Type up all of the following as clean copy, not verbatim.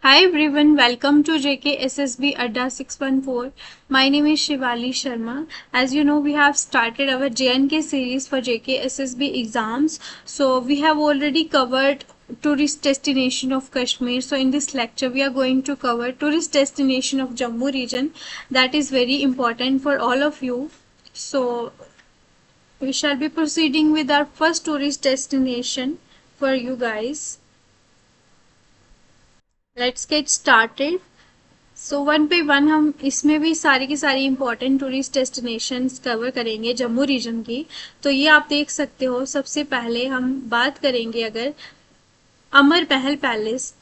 Hi everyone, welcome to JKSSB Adda 614. My name is Shivali Sharma. As you know, we have started our JNK series for JKSSB exams. So we have already covered tourist destination of Kashmir. So in this lecture, we are going to cover tourist destination of Jammu region. That is very important for all of you. So we shall be proceeding with our first tourist destination for you guys. Let's get started. So one पे one हम इसमें भी सारी की सारी important tourist destinations cover करेंगे Jammu reason की। तो ये आप देख सकते हो, सबसे पहले हम बात करेंगे अगर अमर महल पैलेस,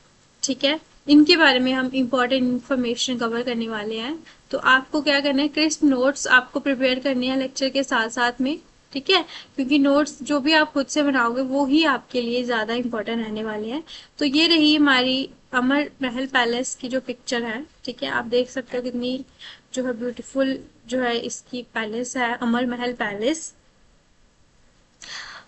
ठीक है, इनके बारे में हम इंपॉर्टेंट इंफॉर्मेशन कवर करने वाले हैं। तो आपको क्या करना है, क्रिस्प नोट्स आपको प्रिपेयर करने हैं लेक्चर के साथ साथ में, ठीक है, क्योंकि नोट्स जो भी आप खुद से बनाओगे वो ही आपके लिए ज़्यादा इंपॉर्टेंट रहने वाले हैं। तो ये रही हमारी अमर महल पैलेस की जो पिक्चर है, ठीक है, आप देख सकते हो कितनी जो है ब्यूटीफुल जो है इसकी पैलेस है, अमर महल पैलेस।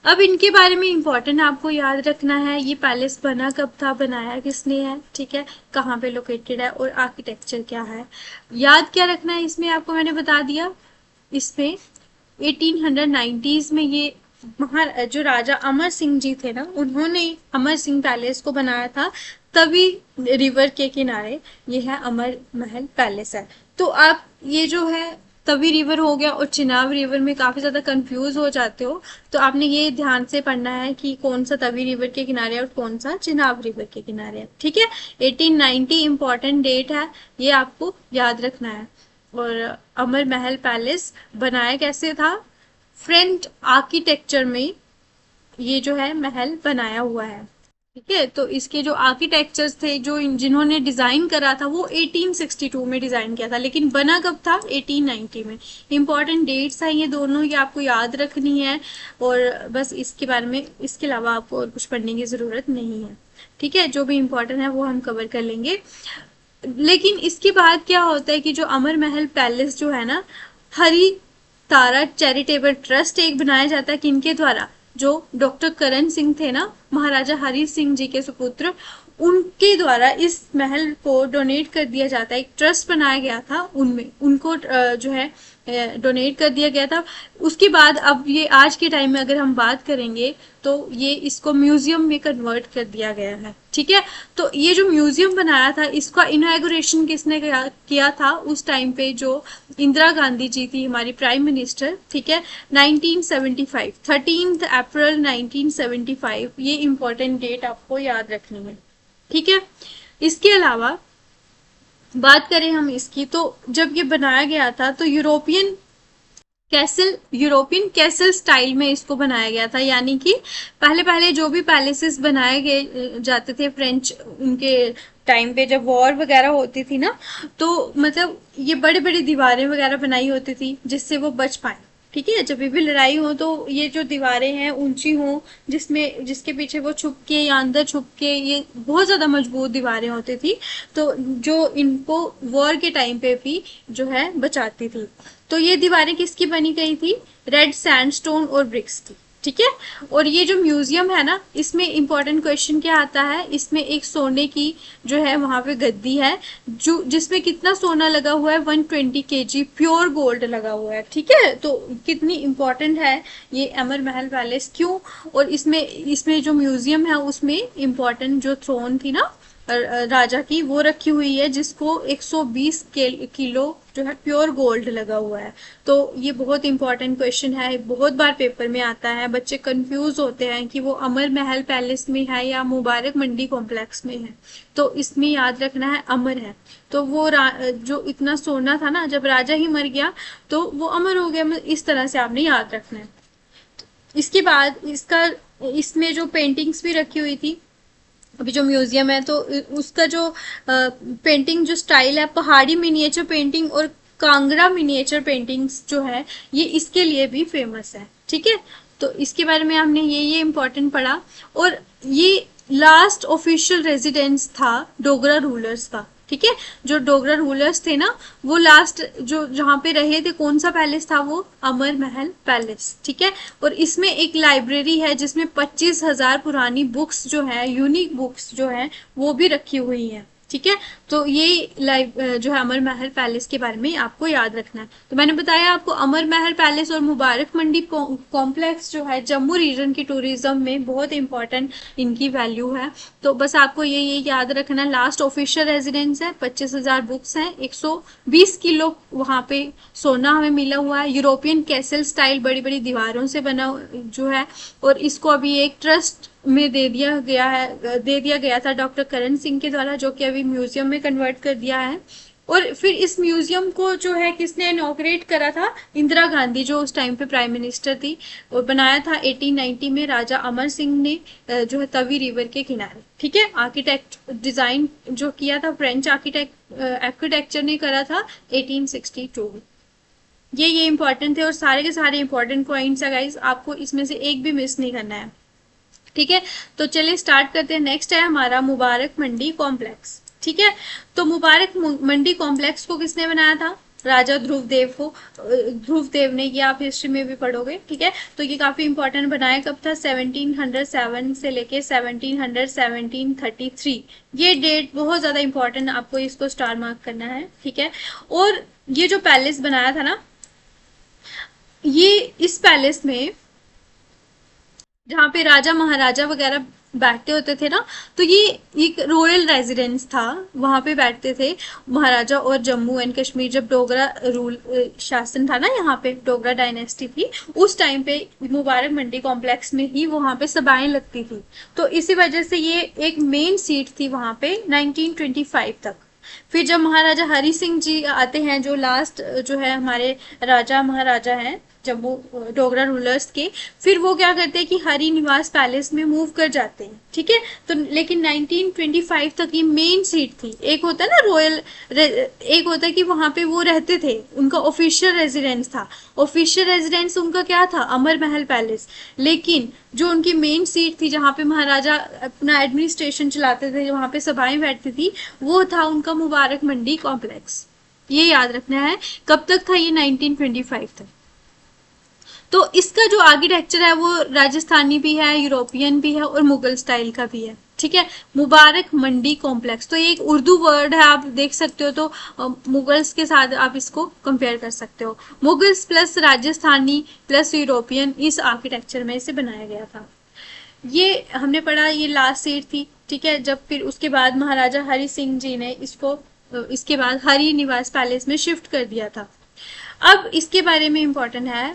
अब इनके बारे में इंपॉर्टेंट आपको याद रखना है, ये पैलेस बना कब था, बनाया किसने है, ठीक है, कहाँ पे लोकेटेड है और आर्किटेक्चर क्या है, याद क्या रखना है इसमें आपको मैंने बता दिया। इसमें 1890s में ये जो राजा अमर सिंह जी थे ना, उन्होंने अमर सिंह पैलेस को बनाया था, तभी रिवर के किनारे ये है अमर महल पैलेस है। तो आप ये जो है तवी रिवर हो गया और चिनाब रिवर में काफी ज्यादा कंफ्यूज हो जाते हो, तो आपने ये ध्यान से पढ़ना है कि कौन सा तवी रिवर के किनारे और कौन सा चिनाब रिवर के किनारे है, ठीक है। 1890 इंपॉर्टेंट डेट है, ये आपको याद रखना है। और अमर महल पैलेस बनाया कैसे था, फ्रेंच आर्किटेक्चर में ये जो है महल बनाया हुआ है, ठीक है। तो इसके जो आर्किटेक्चर्स थे, जो जिन्होंने डिजाइन करा था, वो 1862 में डिजाइन किया था, लेकिन बना कब था, 1890 में। इंपॉर्टेंट डेट्स हैं ये दोनों, ये आपको याद रखनी है। और बस इसके बारे में, इसके अलावा आपको और कुछ पढ़ने की जरूरत नहीं है, ठीक है। जो भी इंपॉर्टेंट है वो हम कवर कर लेंगे। लेकिन इसके बाद क्या होता है कि जो अमर महल पैलेस जो है ना, हरी तारा चैरिटेबल ट्रस्ट एक बनाया जाता है, किनके द्वारा, जो डॉक्टर करण सिंह थे ना, महाराजा हरी सिंह जी के सुपुत्र, उनके द्वारा इस महल को डोनेट कर दिया जाता है। एक ट्रस्ट बनाया गया था, उनमें उनको जो है डोनेट कर दिया गया था। उसके बाद अब ये आज के टाइम में अगर हम बात करेंगे तो ये इसको म्यूजियम में कन्वर्ट कर दिया गया है, ठीक है। तो ये जो म्यूजियम बनाया था, इसका इनॉग्रेशन किसने किया था उस टाइम पे, जो इंदिरा गांधी जी थी हमारी प्राइम मिनिस्टर, ठीक है, 1975, 13 अप्रैल 1975, ये इंपॉर्टेंट डेट आपको याद रखनी है, ठीक है। इसके अलावा बात करें हम इसकी, तो जब ये बनाया गया था तो यूरोपियन कैसल स्टाइल में इसको बनाया गया था। यानी कि पहले पहले जो भी पैलेसेस बनाए गए जाते थे फ्रेंच, उनके टाइम पे जब वॉर वगैरह होती थी ना, तो मतलब ये बड़ी बड़ी दीवारें वगैरह बनाई होती थी जिससे वो बच पाए, ठीक है। जब भी लड़ाई हो तो ये जो दीवारें हैं ऊंची हो, जिसमें जिसके पीछे वो छुप के या अंदर छुप के, ये बहुत ज्यादा मजबूत दीवारें होती थी, तो जो इनको वॉर के टाइम पे भी जो है बचाती थी। तो ये दीवारें किसकी बनी गई थी, रेड सैंडस्टोन और ब्रिक्स की, ठीक है। और ये जो म्यूजियम है ना, इसमें इंपॉर्टेंट क्वेश्चन क्या आता है, इसमें एक सोने की जो है वहां पे गद्दी है, जो जिसमें कितना सोना लगा हुआ है, 120 kg प्योर गोल्ड लगा हुआ है, ठीक है। तो कितनी इंपॉर्टेंट है ये अमर महल पैलेस, क्यों, और इसमें इसमें जो म्यूजियम है उसमें इंपॉर्टेंट जो थ्रोन थी ना राजा की, वो रखी हुई है, जिसको 120 किलो जो है प्योर गोल्ड लगा हुआ है। तो ये बहुत इंपॉर्टेंट क्वेश्चन है, बहुत बार पेपर में आता है, बच्चे कंफ्यूज होते हैं कि वो अमर महल पैलेस में है या मुबारक मंडी कॉम्प्लेक्स में है। तो इसमें याद रखना है अमर है। तो वो जो इतना सोना था ना, जब राजा ही मर गया तो वो अमर हो गया, इस तरह से आपने याद रखना है। इसके बाद इसमें जो पेंटिंग्स भी रखी हुई थी, अभी जो म्यूजियम है तो उसका जो पेंटिंग जो स्टाइल है, पहाड़ी मिनिएचर पेंटिंग और कांगड़ा मिनिएचर पेंटिंग्स जो है, ये इसके लिए भी फेमस है, ठीक है। तो इसके बारे में हमने ये इम्पोर्टेंट पढ़ा। और ये लास्ट ऑफिशियल रेजिडेंस था डोगरा रूलर्स का, ठीक है। जो डोगरा रूलर्स थे ना, वो लास्ट जो जहाँ पे रहे थे, कौन सा पैलेस था वो, अमर महल पैलेस, ठीक है। और इसमें एक लाइब्रेरी है जिसमें 25,000 पुरानी बुक्स जो है, यूनिक बुक्स जो है, वो भी रखी हुई हैं, ठीक है। तो ये जो है अमर महल पैलेस के बारे में आपको याद रखना है। तो मैंने बताया आपको अमर महल पैलेस और मुबारक मंडी कॉम्प्लेक्स जो है जम्मू रीजन की टूरिज्म में बहुत इंपॉर्टेंट इनकी वैल्यू है। तो बस आपको ये याद रखना, लास्ट ऑफिशियल रेजिडेंस है, 25,000 बुक्स हैं, 120 किलो वहां पे सोना हमें मिला हुआ है, यूरोपियन कैसल स्टाइल बड़ी बड़ी दीवारों से बना जो है, और इसको अभी एक ट्रस्ट में दे दिया गया था डॉक्टर करण सिंह के द्वारा, जो कि अभी म्यूजियम में कन्वर्ट कर दिया है। और फिर इस म्यूजियम को जो है किसने इनॉग्रेट करा था, इंदिरा गांधी जो उस टाइम पे प्राइम मिनिस्टर थी, और बनाया था 1890 में राजा अमर सिंह ने जो है तवी रिवर के किनारे। ठीक है। आर्किटेक्ट डिजाइन जो किया था फ्रेंच आर्किटेक्चर ने करा था 1862 में। ये इंपॉर्टेंट थे और सारे के सारे इंपॉर्टेंट पॉइंट्स है गाइज, आपको इसमें से एक भी मिस नहीं करना है। ठीक है। तो चलिए स्टार्ट करते हैं। नेक्स्ट है हमारा मुबारक मंडी कॉम्प्लेक्स। ठीक है। तो मुबारक मंडी कॉम्प्लेक्स को किसने बनाया था, राजा ध्रुवदेव को। ध्रुवदेव ने, ये आप हिस्ट्री में भी पढ़ोगे। ठीक है। तो ये काफी इंपॉर्टेंट बनाया कब था, 1707 से लेके 1733। ये डेट बहुत ज्यादा इंपॉर्टेंट, आपको इसको स्टार मार्क करना है। ठीक है। और ये जो पैलेस बनाया था ना, ये इस पैलेस में जहाँ पे राजा महाराजा वगैरह बैठते होते थे ना, तो ये एक रॉयल रेजिडेंस था, वहां पे बैठते थे महाराजा। और जम्मू एंड कश्मीर जब डोगरा रूल शासन था ना, यहाँ पे डोगरा डायनेस्टी थी, उस टाइम पे मुबारक मंडी कॉम्प्लेक्स में ही वहां पे सभाएं लगती थी। तो इसी वजह से ये एक मेन सीट थी वहां पे 1925 तक। फिर जब महाराजा हरि सिंह जी आते हैं, जो लास्ट जो है हमारे राजा महाराजा हैं जम्मू डोगरा रूलर्स के, फिर वो क्या करते हैं कि हरि निवास पैलेस में मूव कर जाते हैं। ठीक है। तो लेकिन 1925 तक ये मेन सीट थी। एक होता है ना रॉयल, एक होता है कि वहां पे वो रहते थे, उनका ऑफिशियल रेजिडेंस था। ऑफिशियल रेजिडेंस उनका क्या था, अमर महल पैलेस। लेकिन जो उनकी मेन सीट थी, जहाँ पे महाराजा अपना एडमिनिस्ट्रेशन चलाते थे, वहां पे सभाएं बैठती थी, वो था उनका मुबारक मंडी कॉम्प्लेक्स। ये याद रखना है। कब तक था ये, 1925 तक। तो इसका जो आर्किटेक्चर है वो राजस्थानी भी है, यूरोपियन भी है और मुगल स्टाइल का भी है। ठीक है। मुबारक मंडी कॉम्प्लेक्स, तो ये एक उर्दू वर्ड है, आप देख सकते हो। तो मुगल्स के साथ आप इसको कंपेयर कर सकते हो। Mughals plus Rajasthani plus European, इस आर्किटेक्चर में इसे बनाया गया था। ये हमने पढ़ा, ये लास्ट सीट थी। ठीक है। जब फिर उसके बाद महाराजा हरि सिंह जी ने इसको इसके बाद हरि निवास पैलेस में शिफ्ट कर दिया था। अब इसके बारे में इम्पोर्टेंट है,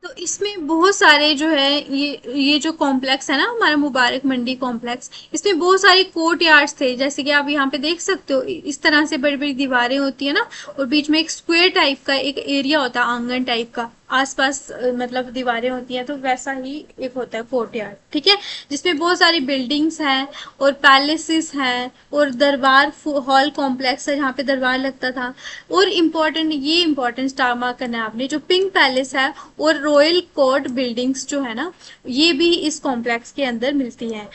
तो इसमें बहुत सारे जो है ये जो कॉम्प्लेक्स है ना हमारा मुबारक मंडी कॉम्प्लेक्स, इसमें बहुत सारे कोर्ट यार्ड्स थे, जैसे कि आप यहाँ पे देख सकते हो। इस तरह से बड़ी बड़ी दीवारें होती है ना, और बीच में एक स्क्वायर टाइप का एक एरिया होता है, आंगन टाइप का, आसपास मतलब दीवारें होती हैं, तो वैसा ही एक होता है कोर्ट यार्ड। ठीक है। जिसमें बहुत सारी बिल्डिंग्स हैं और पैलेसेस हैं और दरबार हॉल कॉम्प्लेक्स है, जहाँ पे दरबार लगता था। और इम्पोर्टेंट स्टार मार्क करना है आपने, जो पिंक पैलेस है और रॉयल कोर्ट बिल्डिंग्स जो है ना, ये भी इस कॉम्प्लेक्स के अंदर मिलती हैं।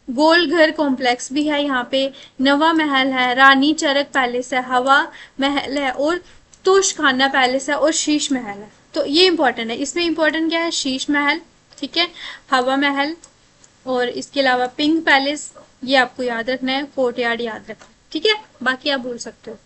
गोल घर कॉम्प्लेक्स भी है यहाँ पे, नवा महल है, रानी चरक पैलेस है, हवा महल है, और तोशखाना पैलेस है, और शीश महल है। तो ये इंपॉर्टेंट है। इसमें इंपॉर्टेंट क्या है, शीश महल, ठीक है, हवा महल, और इसके अलावा पिंक पैलेस, ये आपको याद रखना है, कोर्टयार्ड याद रखना। ठीक है। बाकी आप भूल सकते हो।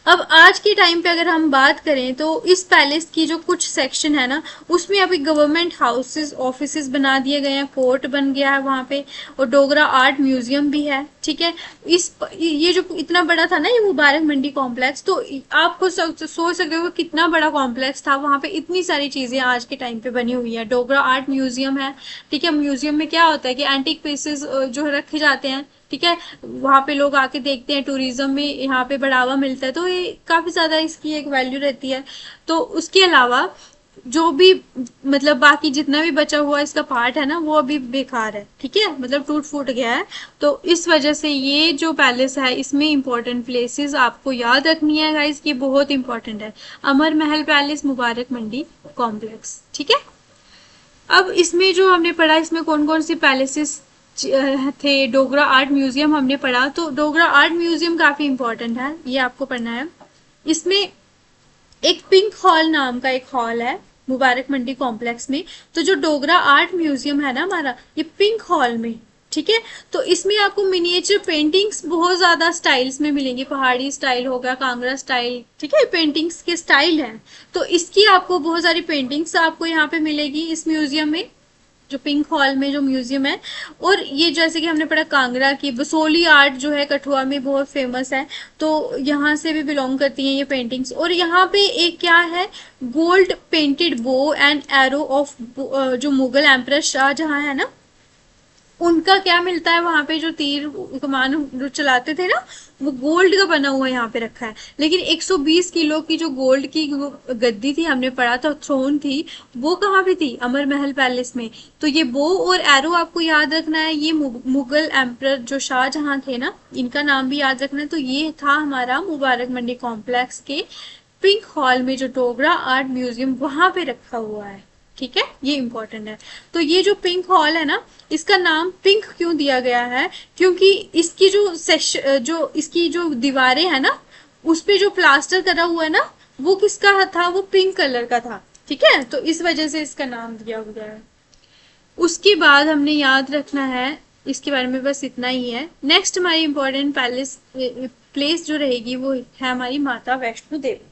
अब आज के टाइम पे अगर हम बात करें, तो इस पैलेस की जो कुछ सेक्शन है ना, उसमें अभी गवर्नमेंट हाउसेस ऑफिसेस बना दिए गए हैं, कोर्ट बन गया है वहां पे, और डोगरा आर्ट म्यूजियम भी है। ठीक है। ये जो इतना बड़ा था ना ये मुबारक मंडी कॉम्प्लेक्स, तो आपको सोच सकते हो कितना बड़ा कॉम्प्लेक्स था, वहां पे इतनी सारी चीजें आज के टाइम पे बनी हुई है। डोगरा आर्ट म्यूजियम है। ठीक है। म्यूजियम में क्या होता है कि एंटीक पीसेस जो रखे जाते हैं, ठीक है, वहां पे लोग आके देखते हैं, टूरिज्म में यहाँ पे बढ़ावा मिलता है, तो ये काफी ज्यादा इसकी एक वैल्यू रहती है। तो उसके अलावा जो भी मतलब बाकी जितना भी बचा हुआ इसका पार्ट है ना, वो अभी बेकार है। ठीक है। मतलब टूट फूट गया है। तो इस वजह से ये जो पैलेस है, इसमें इंपॉर्टेंट प्लेसेस आपको याद रखनी है गाइस, ये बहुत इंपॉर्टेंट है। अमर महल पैलेस मुबारक मंडी कॉम्प्लेक्स। ठीक है। अब इसमें जो हमने पढ़ा, इसमें कौन कौन सी पैलेसेस थे, डोगरा आर्ट म्यूजियम हमने पढ़ा। तो डोगरा आर्ट म्यूजियम काफी इंपॉर्टेंट है, ये आपको पढ़ना है। इसमें एक पिंक हॉल नाम का एक हॉल है मुबारक मंडी कॉम्प्लेक्स में। तो जो डोगरा आर्ट म्यूजियम है ना हमारा, ये पिंक हॉल में ठीक है। तो इसमें आपको मिनिएचर पेंटिंग्स बहुत ज्यादा स्टाइल्स में मिलेंगी, पहाड़ी स्टाइल हो गया, कांगड़ा स्टाइल, ठीक है, पेंटिंग्स के स्टाइल हैं। तो इसकी आपको बहुत सारी पेंटिंग्स आपको यहाँ पे मिलेगी इस म्यूजियम में, जो पिंक हॉल में जो म्यूजियम है। और ये जैसे कि हमने पढ़ा कांगड़ा की बसोली आर्ट जो है कठुआ में बहुत फेमस है, तो यहाँ से भी बिलोंग करती हैं ये पेंटिंग्स। और यहाँ पे एक क्या है, gold painted bow and arrow of जो मुगल एम्परर शाहजहां है ना, उनका क्या मिलता है वहां पे, जो तीर कमान जो चलाते थे ना, वो गोल्ड का बना हुआ यहाँ पे रखा है। लेकिन 120 किलो की जो गोल्ड की गद्दी थी, हमने पढ़ा था थ्रोन थी, वो कहाँ पे थी, अमर महल पैलेस में। तो ये बो और एरो आपको याद रखना है। ये मुगल एम्परर जो शाहजहां थे ना, इनका नाम भी याद रखना है। तो ये था हमारा मुबारक मंडी कॉम्प्लेक्स के पिंक हॉल में जो डोगरा आर्ट म्यूजियम वहां पे रखा हुआ है, ठीक है, ये इंपॉर्टेंट है। तो ये जो पिंक हॉल है ना, इसका नाम पिंक क्यों दिया गया है, क्योंकि इसकी जो इसकी जो दीवारें है ना, उस पे जो प्लास्टर करा हुआ है ना, वो किसका था, वो पिंक कलर का था, ठीक है। तो इस वजह से इसका नाम दिया हुआ है। उसके बाद हमने याद रखना है, इसके बारे में बस इतना ही है। नेक्स्ट हमारी इंपॉर्टेंट पैलेस प्लेस जो रहेगी वो है हमारी माता वैष्णो देवी,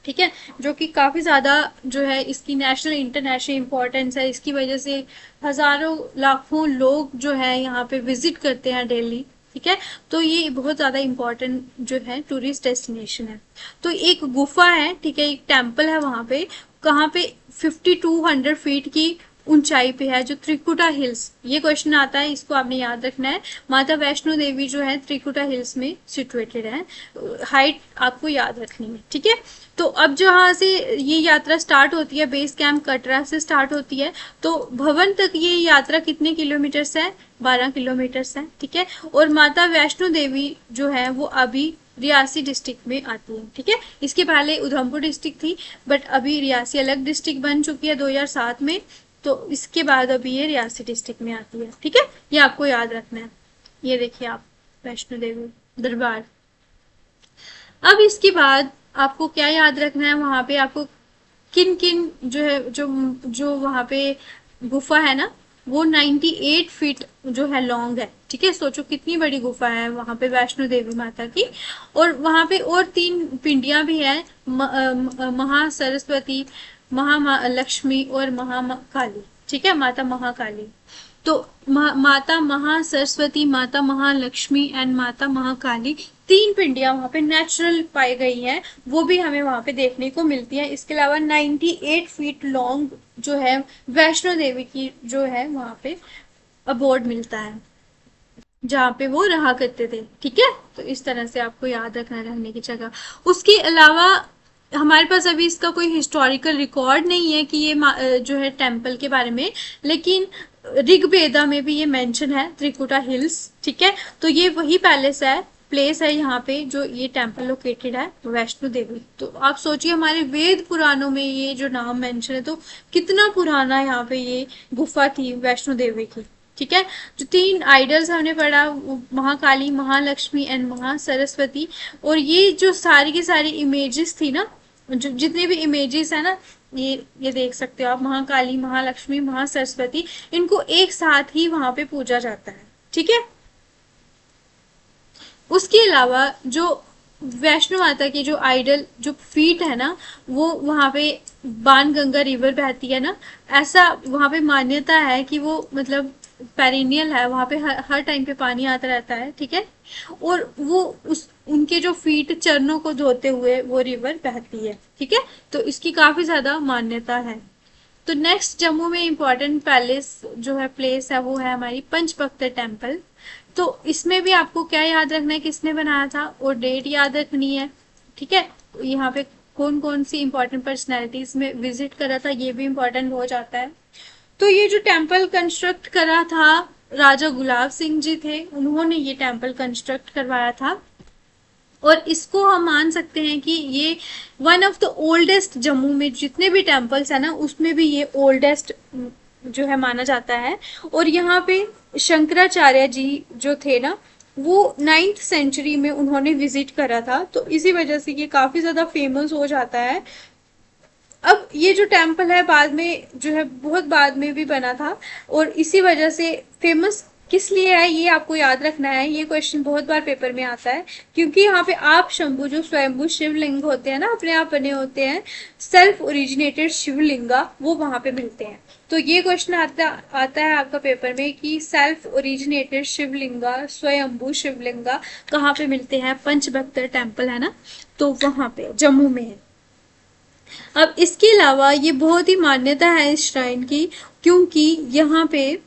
ठीक है, जो कि काफी ज्यादा जो है इसकी नेशनल इंटरनेशनल इंपॉर्टेंस है। इसकी वजह से हजारों लाखों लोग जो है यहाँ पे विजिट करते हैं डेली, ठीक है। तो ये बहुत ज्यादा इम्पोर्टेंट जो है टूरिस्ट डेस्टिनेशन है। तो एक गुफा है, ठीक है, एक टेम्पल है वहां पे, कहाँ पे 5200 फीट की ऊंचाई पे है, जो त्रिकुटा हिल्स, ये क्वेश्चन आता है, इसको आपने याद रखना है। माता वैष्णो देवी जो है त्रिकुटा हिल्स में सिचुएटेड है, हाइट आपको याद रखनी है, ठीक है। तो अब जहाँ से ये यात्रा स्टार्ट होती है, बेस कैंप कटरा से स्टार्ट होती है, तो भवन तक ये यात्रा कितने किलोमीटर है, 12 किलोमीटर है, ठीक है। और माता वैष्णो देवी जो है वो अभी रियासी डिस्ट्रिक्ट में आती है, ठीक है। इसके पहले उधमपुर डिस्ट्रिक्ट थी, बट अभी रियासी अलग डिस्ट्रिक्ट बन चुकी है 2007 में। तो इसके बाद अभी ये रियासी डिस्ट्रिक्ट में आती है, ठीक है, ये आपको याद रखना है। ये देखिए आप, वैष्णो देवी दरबार। अब इसके बाद आपको क्या याद रखना है, वहां पे आपको किन किन जो है जो जो वहां पे गुफा है ना, वो 98 फीट जो है लॉन्ग है, ठीक है। सोचो कितनी बड़ी गुफा है वहां पे वैष्णो देवी माता की। और वहां पे और 3 पिंडियां भी है, महा सरस्वती, महालक्ष्मी और महाकाली, ठीक है, माता महाकाली। तो माता महा सरस्वती, माता महालक्ष्मी एंड माता महाकाली, 3 पिंडियां वहां पे नेचुरल पाई गई हैं, वो भी हमें वहां पे देखने को मिलती है। इसके अलावा 98 फीट लॉन्ग जो है वैष्णो देवी की जो है वहां पे अबोर्ड मिलता है, जहाँ पे वो रहा करते थे, ठीक है। तो इस तरह से आपको याद रखना रहने की जगह। उसके अलावा हमारे पास अभी इसका कोई हिस्टोरिकल रिकॉर्ड नहीं है कि ये जो है टेम्पल के बारे में, लेकिन ऋग्वेदा में भी ये मेंशन है, त्रिकुटा हिल्स, ठीक है। तो ये वही पैलेस है, प्लेस है यहाँ पे जो ये टेम्पल लोकेटेड है, वैष्णो देवी। तो आप सोचिए हमारे वेद पुराणों में ये जो नाम मेंशन है, तो कितना पुराना यहाँ पे ये गुफा थी वैष्णो देवी की, ठीक है। जो 3 आइडल्स हमने पढ़ा, महाकाली, महालक्ष्मी एंड महा सरस्वती, और ये जो सारी की सारी इमेजेस थी ना, जो जितने भी इमेजेस है ना, ये देख सकते हो आप, महाकाली, महालक्ष्मी, महासरस्वती, इनको एक साथ ही वहां पे पूजा जाता है, ठीक है। उसके अलावा जो वैष्णो माता की जो आइडल जो फीट है ना, वो वहां पे बाण गंगा रिवर बहती है ना, ऐसा वहां पे मान्यता है कि वो मतलब पेरिनियल है, वहां पे हर टाइम पे पानी आता रहता है, ठीक है। और वो उस उनके जो फीट चरणों को धोते हुए वो रिवर बहती है, ठीक है। तो इसकी काफी ज्यादा मान्यता है। तो नेक्स्ट जम्मू में इम्पोर्टेंट पैलेस जो है प्लेस है, वो है हमारी पंचतत्व टेम्पल। तो इसमें भी आपको क्या याद रखना है, किसने बनाया था और डेट याद रखनी है, ठीक है। यहाँ पे कौन कौन सी इंपॉर्टेंट पर्सनैलिटीज में विजिट करा था, ये भी इम्पोर्टेंट हो जाता है। तो ये जो टेम्पल कंस्ट्रक्ट करा था, राजा गुलाब सिंह जी थे, उन्होंने ये टेम्पल कंस्ट्रक्ट करवाया था। और इसको हम मान सकते हैं कि ये one of the oldest, Jammu में जितने भी टेम्पल्स है ना, उसमें भी ये ओल्डेस्ट जो है माना जाता है। और यहाँ पे शंकराचार्य जी जो थे ना, वो 9th सेंचुरी में उन्होंने विजिट करा था, तो इसी वजह से ये काफी ज्यादा फेमस हो जाता है। अब ये जो टेम्पल है बाद में जो है बहुत बाद में भी बना था, और इसी वजह से फेमस किस लिए है ये आपको याद रखना है। ये क्वेश्चन बहुत बार पेपर में आता है, क्योंकि यहाँ पे आप शंभु जो स्वयंभू शिवलिंग होते हैं ना, अपने आप बने होते हैं, सेल्फ ओरिजिनेटेड शिवलिंगा, वो वहां पे मिलते हैं। तो ये क्वेश्चन आता है आपका पेपर में कि सेल्फ ओरिजिनेटेड शिवलिंगा, स्वयंभू शिवलिंगा कहाँ पे मिलते हैं। पंचभक्तर टेम्पल है ना, तो वहां पे जम्मू में है। अब इसके अलावा ये बहुत ही मान्यता है इस श्राइन की, क्योंकि यहाँ पे,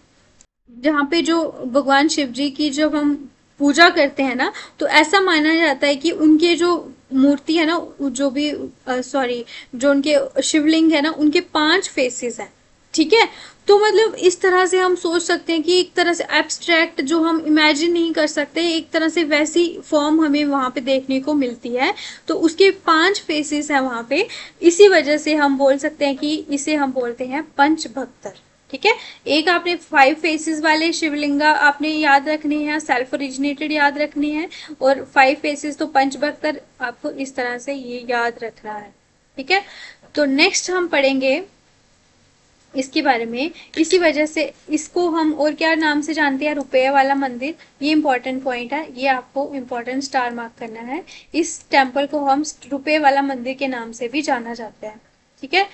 जहाँ पे जो भगवान शिव जी की जब हम पूजा करते हैं ना, तो ऐसा माना जाता है कि उनके जो मूर्ति है ना, जो भी सॉरी, जो उनके शिवलिंग है ना, उनके 5 फेसेस हैं। ठीक है, तो मतलब इस तरह से हम सोच सकते हैं कि एक तरह से एब्स्ट्रैक्ट, जो हम इमेजिन नहीं कर सकते, एक तरह से वैसी फॉर्म हमें वहां पे देखने को मिलती है। तो उसके 5 फेसेस हैं वहां पे, इसी वजह से हम बोल सकते हैं कि इसे हम बोलते हैं पंचभक्तर। ठीक है, एक आपने 5 फेसेस वाले शिवलिंगा आपने याद रखनी है, सेल्फ ओरिजिनेटेड याद रखनी है, और 5 फेसेस तो पंचभक्तर, आपको इस तरह से ये याद रखना है। ठीक है, तो नेक्स्ट हम पढ़ेंगे इसके बारे में। इसी वजह से इसको हम और क्या नाम से जानते हैं, रुपये वाला मंदिर। ये इंपॉर्टेंट पॉइंट है, ये आपको इंपॉर्टेंट स्टार मार्क करना है। इस टेम्पल को हम रुपये वाला मंदिर के नाम से भी जाना जाता है। ठीक है,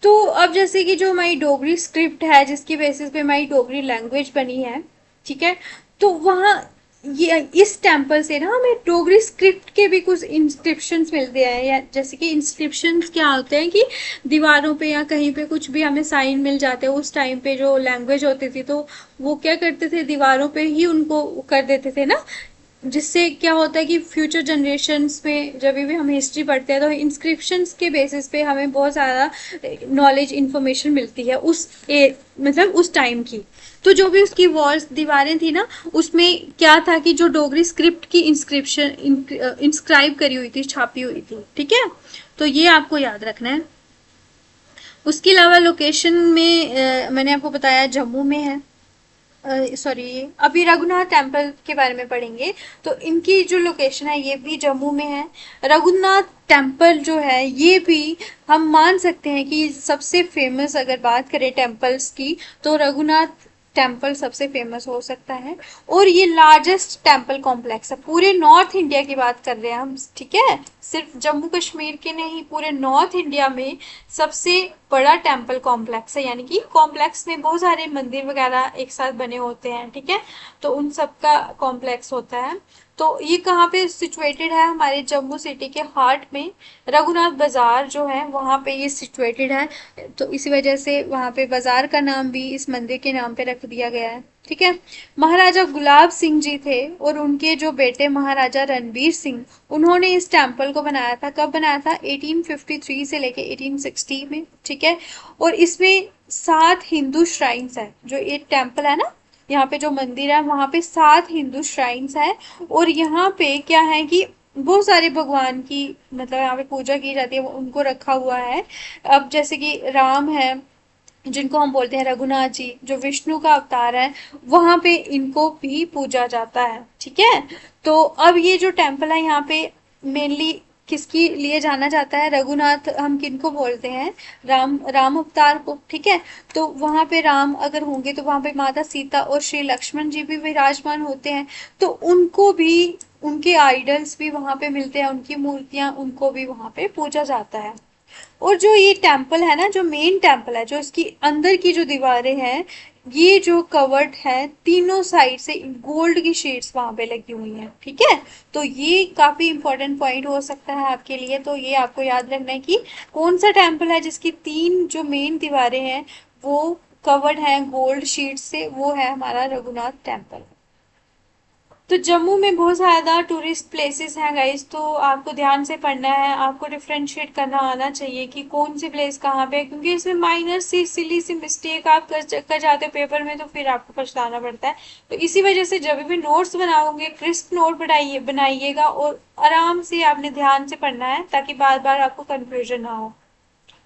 तो अब जैसे कि जो हमारी डोगरी स्क्रिप्ट है, जिसकी बेसिस पे हमारी डोगरी लैंग्वेज बनी है, ठीक है, तो वहाँ ये इस टेम्पल से ना हमें डोगरी स्क्रिप्ट के भी कुछ इंस्क्रिप्शंस मिलते हैं। या जैसे कि इंस्क्रिप्शंस क्या होते हैं कि दीवारों पे या कहीं पे कुछ भी हमें साइन मिल जाते हैं। उस टाइम पे जो लैंग्वेज होती थी, तो वो क्या करते थे, दीवारों पे ही उनको कर देते थे ना, जिससे क्या होता है कि फ्यूचर जनरेशन्स में जब भी हम हिस्ट्री पढ़ते हैं, तो इंस्क्रिप्शंस के बेसिस पे हमें बहुत ज़्यादा नॉलेज इन्फॉर्मेशन मिलती है मतलब उस टाइम की। तो जो भी उसकी वॉल्स, दीवारें थी ना, उसमें क्या था कि जो डोगरी स्क्रिप्ट की इंस्क्रिप्शन इंस्क्राइब करी हुई थी, छापी हुई थी। ठीक है, तो ये आपको याद रखना है। उसके अलावा लोकेशन में मैंने आपको बताया जम्मू में है। सॉरी, अभी रघुनाथ टेम्पल के बारे में पढ़ेंगे। तो इनकी जो लोकेशन है ये भी जम्मू में है। रघुनाथ टेम्पल जो है ये भी हम मान सकते हैं कि सबसे फेमस, अगर बात करें टेम्पल्स की, तो रघुनाथ टेम्पल सबसे फेमस हो सकता है। और ये लार्जेस्ट टेम्पल कॉम्प्लेक्स है, पूरे नॉर्थ इंडिया की बात कर रहे हैं हम। ठीक है, सिर्फ जम्मू कश्मीर के नहीं, पूरे नॉर्थ इंडिया में सबसे बड़ा टेम्पल कॉम्प्लेक्स है। यानी कि कॉम्प्लेक्स में बहुत सारे मंदिर वगैरह एक साथ बने होते हैं। ठीक है, तो उन सब का कॉम्प्लेक्स होता है। तो ये कहाँ पे सिचुएटेड है, हमारे जम्मू सिटी के हार्ट में। रघुनाथ बाजार जो है वहाँ पे ये सिचुएटेड है, तो इसी वजह से वहाँ पे बाजार का नाम भी इस मंदिर के नाम पे रख दिया गया है। ठीक है, महाराजा गुलाब सिंह जी थे और उनके जो बेटे महाराजा रणबीर सिंह, उन्होंने इस टेम्पल को बनाया था। कब बनाया था, 1853 से लेके 1860 में। ठीक है, और इसमें 7 हिंदू श्राइन्स है। जो ये टेम्पल है ना, यहाँ पे जो मंदिर है, वहां पे 7 हिंदू श्राइन्स है। और यहाँ पे क्या है कि बहुत सारे भगवान की, मतलब यहाँ पे पूजा की जाती है, वो उनको रखा हुआ है। अब जैसे कि राम है, जिनको हम बोलते हैं रघुनाथ जी, जो विष्णु का अवतार है, वहां पे इनको भी पूजा जाता है। ठीक है, तो अब ये जो टेम्पल है यहाँ पे मेनली किसके लिए जाना जाता है, रघुनाथ हम किनको बोलते हैं, राम अवतार को। ठीक है, तो वहां पे राम अगर होंगे तो वहां पे माता सीता और श्री लक्ष्मण जी भी विराजमान होते हैं। तो उनको भी, उनके आइडल्स भी वहां पे मिलते हैं, उनकी मूर्तियां, उनको भी वहां पे पूजा जाता है। और जो ये टेम्पल है ना, जो मेन टेम्पल है, जो इसकी अंदर की जो दीवारें हैं, ये जो कवर्ड है, तीनों साइड से गोल्ड की शेड्स वहां पे लगी हुई हैं। ठीक है, तो ये काफी इंपॉर्टेंट पॉइंट हो सकता है आपके लिए। तो ये आपको याद रखना है कि कौन सा टेम्पल है जिसकी 3 जो मेन दीवारें हैं वो कवर्ड है गोल्ड शीट से, वो है हमारा रघुनाथ टेम्पल। तो जम्मू में बहुत ज़्यादा टूरिस्ट प्लेसेस हैं गाइस, तो आपको ध्यान से पढ़ना है, आपको डिफ्रेंशिएट करना आना चाहिए कि कौन सी प्लेस कहाँ पे है, क्योंकि इसमें माइनर सी सिली सी मिस्टेक आप कर जाते हो पेपर में, तो फिर आपको पछताना पड़ता है। तो इसी वजह से जब भी नोट्स बनाओगे, क्रिस्प नोट बनाइएगा और आराम से आपने ध्यान से पढ़ना है, ताकि बार बार आपको कन्फ्यूजन ना हो।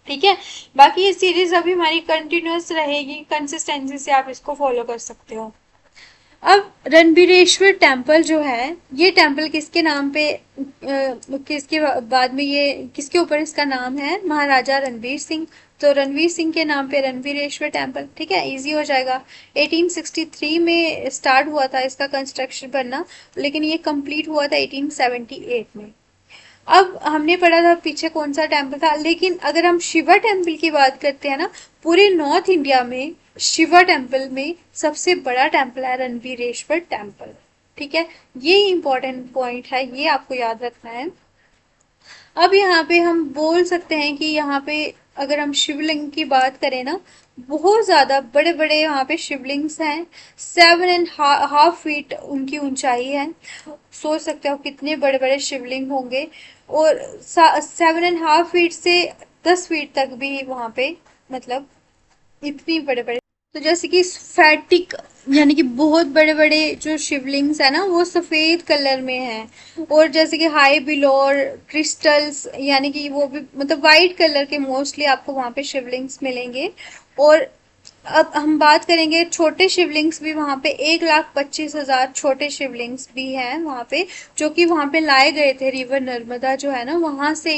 ठीक है, बाकी ये सीरीज अभी हमारी कंटिन्यूस रहेगी, कंसिस्टेंसी से आप इसको फॉलो कर सकते हो। अब रणबीरेश्वर टेम्पल जो है, ये टेम्पल किसके नाम पे, किसके बाद में, ये किसके ऊपर इसका नाम है, महाराजा रणबीर सिंह तो रणवीर सिंह के नाम पे रणवीरेश्वर टेम्पल, ठीक है, इजी हो जाएगा। 1863 में स्टार्ट हुआ था इसका कंस्ट्रक्शन बनना, लेकिन ये कंप्लीट हुआ था 1878 में। अब हमने पढ़ा था पीछे कौन सा टेम्पल था, लेकिन अगर हम शिवा टेम्पल की बात करते हैं ना, पूरे नॉर्थ इंडिया में शिवा टेम्पल में सबसे बड़ा टेम्पल है रणवीरेश्वर टेम्पल, ठीक है। ये इंपॉर्टेंट पॉइंट है, ये आपको याद रखना है। अब यहाँ पे हम बोल सकते हैं कि यहाँ पे अगर हम शिवलिंग की बात करें ना, बहुत ज्यादा बड़े बड़े यहाँ पे शिवलिंग्स हैं। 7.5 फीट उनकी ऊंचाई है। सोच सकते हो कितने बड़े बड़े शिवलिंग होंगे। और 7.5 फीट से 10 फीट तक भी वहां पे, मतलब इतनी बड़े बड़े। तो जैसे कि स्फैटिक, यानी कि बहुत बड़े बड़े जो शिवलिंग्स है ना, वो सफेद कलर में है। और जैसे कि हाई बिलोर क्रिस्टल्स, यानी कि वो भी मतलब वाइट कलर के मोस्टली आपको वहां पे शिवलिंग्स मिलेंगे। और अब हम बात करेंगे छोटे शिवलिंग्स भी वहां पे, 1,25,000 छोटे शिवलिंग्स भी हैं वहां पे, जो कि वहां पे लाए गए थे रिवर नर्मदा जो है ना, वहां से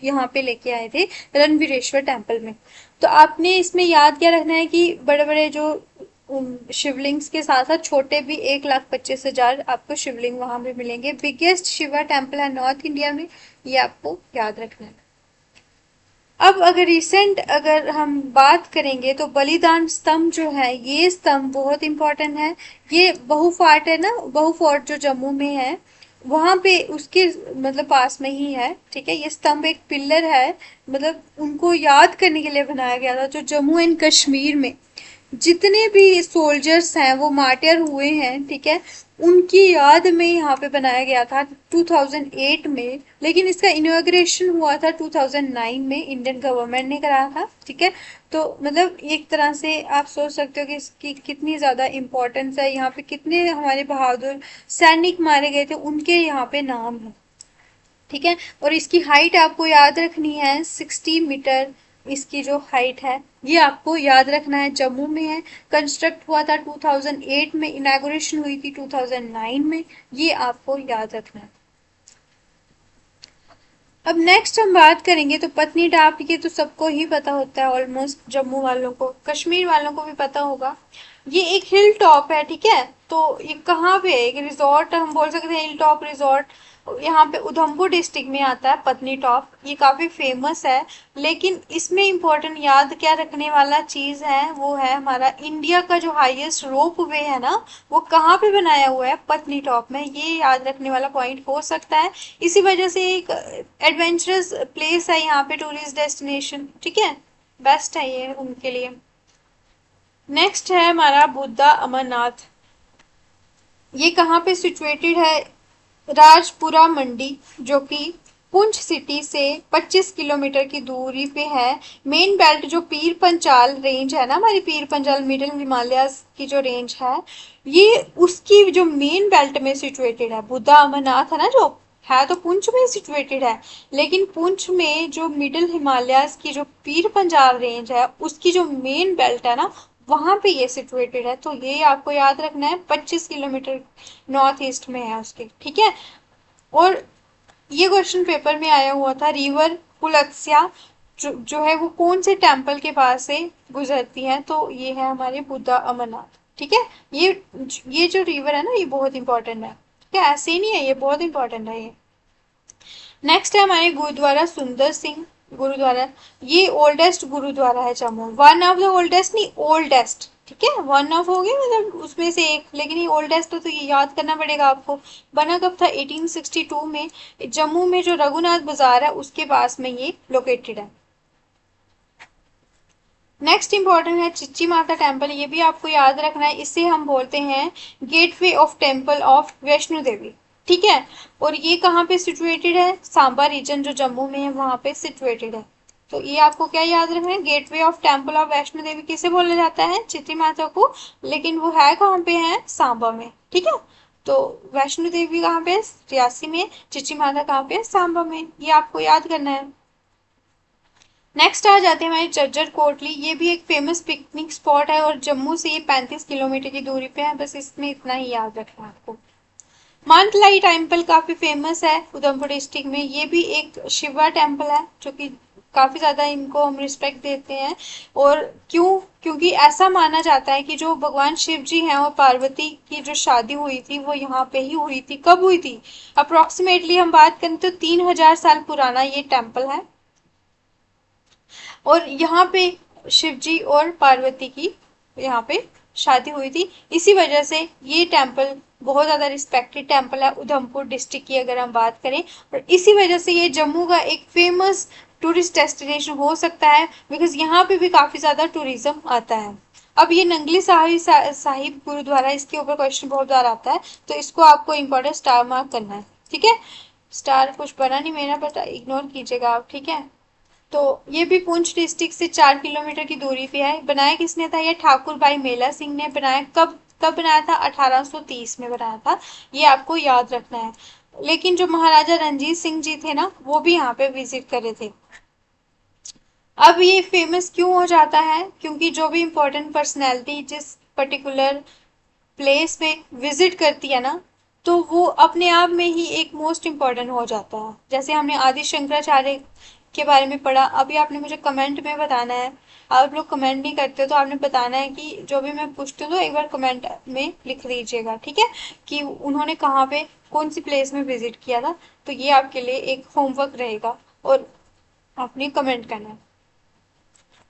यहाँ पे लेके आए थे रणवीरेश्वर टेम्पल में। तो आपने इसमें याद क्या रखना है कि बड़े बड़े जो शिवलिंग्स के साथ साथ छोटे भी 1,25,000 आपको शिवलिंग वहां पे मिलेंगे। बिगेस्ट शिवा टेम्पल है नॉर्थ इंडिया में, ये आपको याद रखना है। अब अगर रिसेंट अगर हम बात करेंगे तो बलिदान स्तंभ जो है, ये स्तंभ बहुत इंपॉर्टेंट है। ये बहु फार्ट है ना, बहु फोर्ट जो जम्मू में है, वहां पे उसके मतलब पास में ही है, ठीक है। ये स्तंभ एक पिलर है, मतलब उनको याद करने के लिए बनाया गया था, जो जम्मू एंड कश्मीर में जितने भी सोल्जर्स हैं वो मार्टियर हुए हैं, ठीक है, उनकी याद में यहाँ पे बनाया गया था 2008 में। लेकिन इसका इनॉग्रेशन हुआ था 2009 में, इंडियन गवर्नमेंट ने कराया था, ठीक है। तो मतलब एक तरह से आप सोच सकते हो कि इसकी कितनी ज्यादा इम्पोर्टेंस है। यहाँ पे कितने हमारे बहादुर सैनिक मारे गए थे, उनके यहाँ पे नाम है, ठीक है। और इसकी हाइट आपको याद रखनी है 60 मीटर, इसकी जो हाइट है ये आपको याद रखना है। जम्मू में है, कंस्ट्रक्ट हुआ था 2008 में, इनॉग्रेशन हुई थी 2009 में, ये आपको याद रखना है। अब नेक्स्ट हम बात करेंगे तो पत्नीटाप, ये तो सबको ही पता होता है ऑलमोस्ट, जम्मू वालों को, कश्मीर वालों को भी पता होगा। ये एक हिल टॉप है, ठीक है। तो ये कहाँ पे है, एक रिजॉर्ट हम बोल सकते हैं, हिल टॉप रिजॉर्ट। यहाँ पे उधमपुर डिस्ट्रिक्ट में आता है पत्नी टॉप, ये काफी फेमस है। लेकिन इसमें इम्पोर्टेंट याद क्या रखने वाला चीज है, वो है हमारा इंडिया का जो हाईएस्ट रोप वे है ना, वो कहाँ पे बनाया हुआ है, पत्नी टॉप में। ये याद रखने वाला पॉइंट हो सकता है। इसी वजह से एक एडवेंचरस प्लेस है यहाँ पे, टूरिस्ट डेस्टिनेशन, ठीक है, बेस्ट है ये उनके लिए। नेक्स्ट है हमारा बुद्धा अमरनाथ। ये कहाँ पे सिचुएटेड है, राजपुरा मंडी, जो कि पुंछ सिटी से 25 किलोमीटर की दूरी पे है। मेन बेल्ट जो पीर पंचाल रेंज है ना, हमारी पीर पंचाल मिडिल हिमालयाज की जो रेंज है, ये उसकी जो मेन बेल्ट में सिचुएटेड है। बुद्धा अमरनाथ है ना, जो है तो पुंछ में सिचुएटेड है, लेकिन पुंछ में जो मिडिल हिमालयाज की जो पीर पंजाल रेंज है, उसकी जो मेन बेल्ट है ना, वहां पे ये सिचुएटेड है। तो ये आपको याद रखना है, 25 किलोमीटर नॉर्थ ईस्ट में है उसके, ठीक है। और ये क्वेश्चन पेपर में आया हुआ था, रिवर पुलत्स्या जो है वो कौन से टेम्पल के पास से गुजरती है, तो ये है हमारे बुद्धा अमरनाथ, ठीक है। ये जो रिवर है ना, ये बहुत इंपॉर्टेंट है, ठीक है, ऐसे ही नहीं है, ये बहुत इंपॉर्टेंट है ये। नेक्स्ट है हमारे गुरुद्वारा सुंदर सिंह गुरुद्वारा। ये ओल्डेस्ट गुरुद्वारा है Jammu, one of the oldest नहीं, ओल्डेस्ट, ठीक है। वन ऑफ हो गया मतलब उसमें से एक, लेकिन ये ओल्डेस्ट तो ये याद करना पड़ेगा आपको। बना कब था, 1862 में। जम्मू में जो रघुनाथ बाजार है उसके पास में ये लोकेटेड है। नेक्स्ट इंपॉर्टेंट है चिच्ची माता टेम्पल, ये भी आपको याद रखना है। इसे हम बोलते हैं gateway of temple of Vaishno Devi, ठीक है। और ये कहाँ पे सिचुएटेड है, सांबा रीजन जो जम्मू में है वहां पे सिचुएटेड है। तो ये आपको क्या याद रखना है, gateway of temple of Vaishno Devi किसे बोला जाता है, चिच्ची माता को, लेकिन वो है कहाँ पे है, सांबा में, ठीक है। तो वैष्णो देवी कहाँ पे है, रियासी में, चिच्ची माता कहाँ पे है, सांबा में, ये आपको याद करना है। नेक्स्ट आ जाते हैं हमारे झज्जर कोटली, ये भी एक फेमस पिकनिक स्पॉट है और जम्मू से ये 35 किलोमीटर की दूरी पे है, बस इसमें इतना ही याद रखना है आपको। मानतलाई टेम्पल काफी फेमस है उधमपुर डिस्ट्रिक्ट में, ये भी एक शिवा टेम्पल है जो कि काफी ज्यादा इनको हम रिस्पेक्ट देते हैं। और क्यों? क्योंकि ऐसा माना जाता है कि जो भगवान शिव जी हैं और पार्वती की जो शादी हुई थी वो यहाँ पे ही हुई थी। कब हुई थी? अप्रोक्सीमेटली हम बात करें तो 3000 साल पुराना ये टेम्पल है। और यहाँ पे शिव जी और पार्वती की यहाँ पे शादी हुई थी। इसी वजह से ये टेम्पल बहुत ज्यादा रिस्पेक्टेड टेम्पल है उधमपुर डिस्ट्रिक्ट की अगर हम बात करें। और इसी वजह से ये जम्मू का एक फेमस टूरिस्ट डेस्टिनेशन हो सकता है, बिकॉज यहाँ पे भी काफी ज्यादा टूरिज्म आता है। अब ये नंगली साहिब गुरुद्वारा, इसके ऊपर क्वेश्चन बहुत बार आता है, तो इसको आपको इम्पोर्टेंट स्टार मार्क करना है। ठीक है, स्टार कुछ बना नहीं मेरा, बट इग्नोर कीजिएगा आप। ठीक है, तो ये भी पुंछ डिस्ट्रिक्ट से 4 किलोमीटर की दूरी पे है। बनाया किसने था? ये ठाकुर भाई मेला सिंह ने बनाया। कब कब बनाया था? 1830 में बनाया था। ये आपको याद रखना है। लेकिन जो महाराजा रणजीत सिंह जी थे ना, वो भी यहाँ पे विजिट करे थे। अब ये फेमस क्यों हो जाता है? क्योंकि जो भी इम्पोर्टेंट पर्सनैलिटी जिस पर्टिकुलर प्लेस में विजिट करती है ना, तो वो अपने आप में ही एक मोस्ट इम्पॉर्टेंट हो जाता है। जैसे हमने आदि शंकराचार्य के बारे में पढ़ा। अभी आपने मुझे कमेंट में बताना है, आप लोग कमेंट नहीं करते तो आपने बताना है कि जो भी मैं पूछती हूँ तो एक बार कमेंट में लिख दीजिएगा। ठीक है, कि उन्होंने कहाँ पे कौन सी प्लेस में विजिट किया था। तो ये आपके लिए एक होमवर्क रहेगा और आपने कमेंट करना है।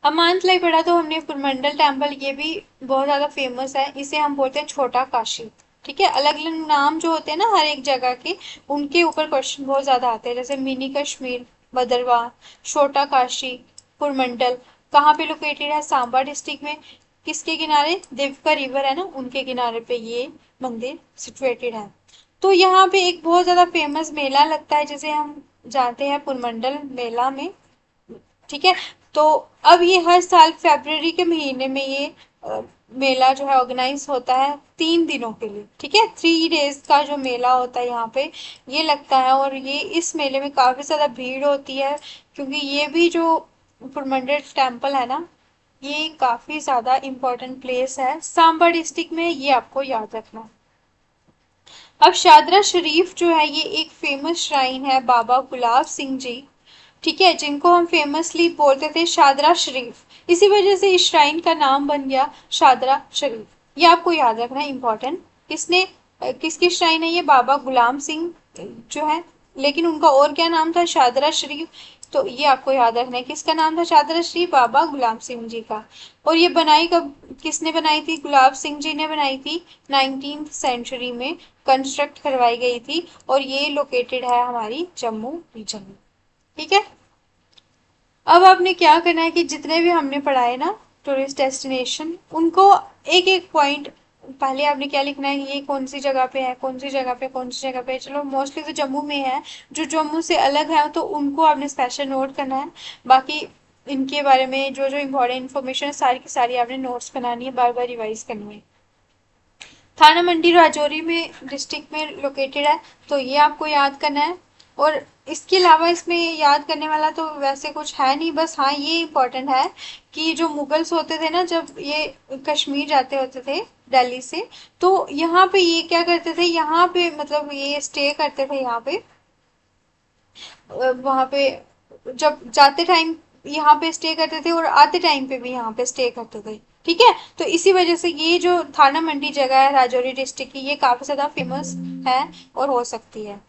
अब मानतलाई पढ़ा तो हमने पुरमंडल टेम्पल, ये भी बहुत ज्यादा फेमस है। इसे हम बोलते हैं छोटा काशी। ठीक है, अलग अलग नाम जो होते हैं ना हर एक जगह के, उनके ऊपर क्वेश्चन बहुत ज्यादा आते हैं। जैसे मिनी कश्मीर, भद्रवाह, छोटा काशी, पुरमंडल कहाँ पे लोकेटेड है? सांबा डिस्ट्रिक्ट में। किसके किनारे? देवका रिवर है ना, उनके किनारे पे ये मंदिर सिचुएटेड है। तो यहाँ पे एक बहुत ज्यादा फेमस मेला लगता है जिसे हम जानते हैं पुरमंडल मेला में। ठीक है, तो अब ये हर साल फरवरी के महीने में ये मेला जो है ऑर्गेनाइज होता है 3 दिनों के लिए। ठीक है, 3 डेज का जो मेला होता है यहाँ पे ये लगता है। और ये इस मेले में काफी ज्यादा भीड़ होती है, क्योंकि ये भी जो पुरमंडल टेम्पल है ना, ये काफी ज्यादा इम्पोर्टेंट प्लेस है सांबा डिस्ट्रिक्ट में, ये आपको याद रखना। अब शादरा शरीफ जो है ये एक फेमस श्राइन है बाबा गुलाब सिंह जी, ठीक है, जिनको हम फेमसली बोलते थे शादरा शरीफ। इसी वजह से इस श्राइन का नाम बन गया शादरा शरीफ। ये आपको याद रखना है, इम्पोर्टेंट। किसने किसकी श्राइन है ये? बाबा गुलाम सिंह जो है, लेकिन उनका और क्या नाम था? शादरा शरीफ। तो ये आपको याद रखना है, किसका नाम था शादरा शरीफ? बाबा गुलाम सिंह जी का। और ये बनाई कब, किसने बनाई थी? गुलाब सिंह जी ने बनाई थी 19th सेंचुरी में, कंस्ट्रक्ट करवाई गई थी। और ये लोकेटेड है हमारी जम्मू रीजन में। ठीक है, अब आपने क्या करना है कि जितने भी हमने पढ़ाए ना टूरिस्ट डेस्टिनेशन, उनको एक एक पॉइंट पहले आपने क्या लिखना है, ये कौन सी जगह पे है, कौन सी जगह पे, कौन सी जगह पे। चलो मोस्टली तो जम्मू में है, जो जम्मू से अलग है तो उनको आपने स्पेशल नोट करना है। बाकी इनके बारे में जो जो इम्पोर्टेंट इन्फॉर्मेशन है सारी की सारी आपने नोट्स बनानी है, बार बार रिवाइज करनी है। थाना मंडी राजौरी में डिस्ट्रिक्ट में लोकेटेड है, तो ये आपको याद करना है। और इसके अलावा इसमें याद करने वाला तो वैसे कुछ है नहीं, बस हाँ ये इम्पोर्टेंट है कि जो मुगल्स होते थे ना, जब ये कश्मीर जाते होते थे दिल्ली से, तो यहाँ पे ये क्या करते थे, यहाँ पे मतलब ये स्टे करते थे यहाँ पे, वहां पे जब जाते टाइम यहाँ पे स्टे करते थे और आते टाइम पे भी यहाँ पे स्टे करते थे। ठीक है, तो इसी वजह से ये जो थाना मंडी जगह है राजौरी डिस्ट्रिक्ट की, ये काफी ज्यादा फेमस है और हो सकती है।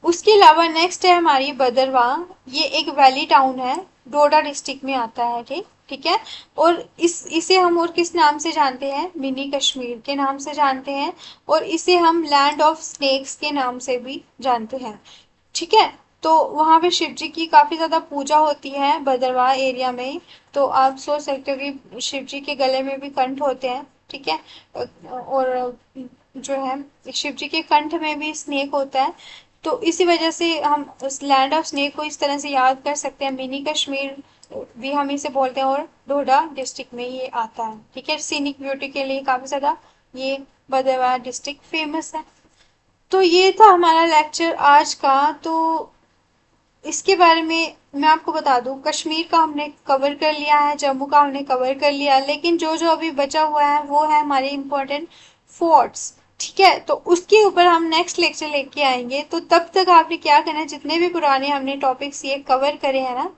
उसके अलावा नेक्स्ट है हमारी भदरवाह। ये एक वैली टाउन है, डोडा डिस्ट्रिक्ट में आता है। ठीक ठीक है, और इसे हम और किस नाम से जानते हैं? मिनी कश्मीर के नाम से जानते हैं। और इसे हम लैंड ऑफ स्नेक्स के नाम से भी जानते हैं। ठीक है, तो वहां पे शिव जी की काफी ज्यादा पूजा होती है भद्रवाह एरिया में। तो आप सोच सकते हो कि शिव जी के गले में भी कंठ होते हैं। ठीक है, और जो है शिव जी के कंठ में भी स्नेक होता है। तो इसी वजह से हम उस लैंड ऑफ स्नेक को इस तरह से याद कर सकते हैं। मिनी कश्मीर भी हम इसे बोलते हैं, और डोडा डिस्ट्रिक्ट में ये आता है। ठीक है, सीनिक ब्यूटी के लिए काफी ज्यादा ये भद्रवाह डिस्ट्रिक्ट फेमस है। तो ये था हमारा लेक्चर आज का। तो इसके बारे में मैं आपको बता दूं, कश्मीर का हमने कवर कर लिया है, जम्मू का हमने कवर कर लिया, लेकिन जो जो अभी बचा हुआ है वो है हमारे इम्पोर्टेंट फोर्ट्स। ठीक है, तो उसके ऊपर हम नेक्स्ट लेक्चर लेके आएंगे। तो तब तक आपने क्या करना है, जितने भी पुराने हमने टॉपिक्स ये कवर करे हैं ना,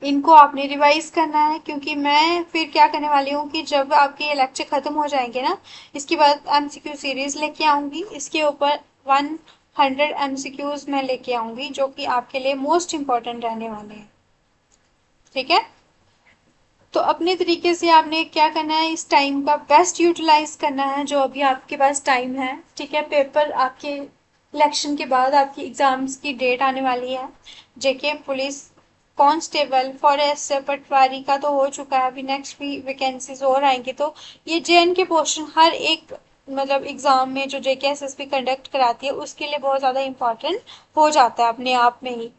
इनको आपने रिवाइज करना है, क्योंकि मैं फिर क्या करने वाली हूँ कि जब आपके ये लेक्चर खत्म हो जाएंगे ना, इसके बाद एमसीक्यू सीरीज लेके आऊंगी। इसके ऊपर 100 एमसीक्यूज मैं लेके आऊंगी, जो कि आपके लिए मोस्ट इंपॉर्टेंट रहने वाले हैं। ठीक है, तो अपने तरीके से आपने क्या करना है, इस टाइम का बेस्ट यूटिलाइज करना है जो अभी आपके पास टाइम है। ठीक है, पेपर आपके इलेक्शन के बाद आपकी एग्जाम्स की डेट आने वाली है। जेके पुलिस कांस्टेबल फॉरेस्ट पटवारी का तो हो चुका है, अभी नेक्स्ट भी वैकेंसीज और आएंगी। तो ये जेएन के पोर्शन हर एक मतलब एग्जाम में जो जेके एसएसबी कंडक्ट कराती है उसके लिए बहुत ज्यादा इंपॉर्टेंट हो जाता है अपने आप में ही।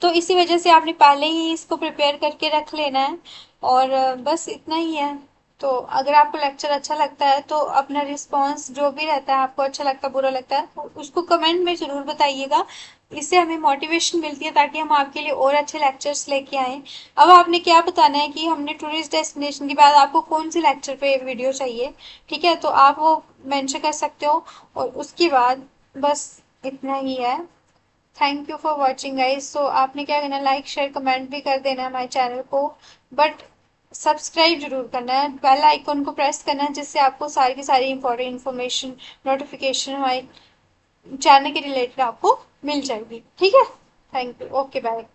तो इसी वजह से आपने पहले ही इसको प्रिपेयर करके रख लेना है। और बस इतना ही है। तो अगर आपको लेक्चर अच्छा लगता है तो अपना रिस्पांस जो भी रहता है, आपको अच्छा लगता है बुरा लगता है, उसको कमेंट में जरूर बताइएगा। इससे हमें मोटिवेशन मिलती है ताकि हम आपके लिए और अच्छे लेक्चर्स लेके आए। अब आपने क्या बताना है कि हमने टूरिस्ट डेस्टिनेशन के बाद आपको कौन सी लेक्चर पे वीडियो चाहिए। ठीक है, तो आप वो मेंशन कर सकते हो। और उसके बाद बस इतना ही है। Thank you for watching guys. So आपने क्या करना है, लाइक शेयर कमेंट भी कर देना है हमारे चैनल को, बट सब्सक्राइब जरूर करना है, बेल आइकन को प्रेस करना है, जिससे आपको सारी की सारी इंपॉर्टेंट इन्फॉर्मेशन नोटिफिकेशन हमारे चैनल के रिलेटेड आपको मिल जाएगी। ठीक है, थैंक यू, ओके बाय।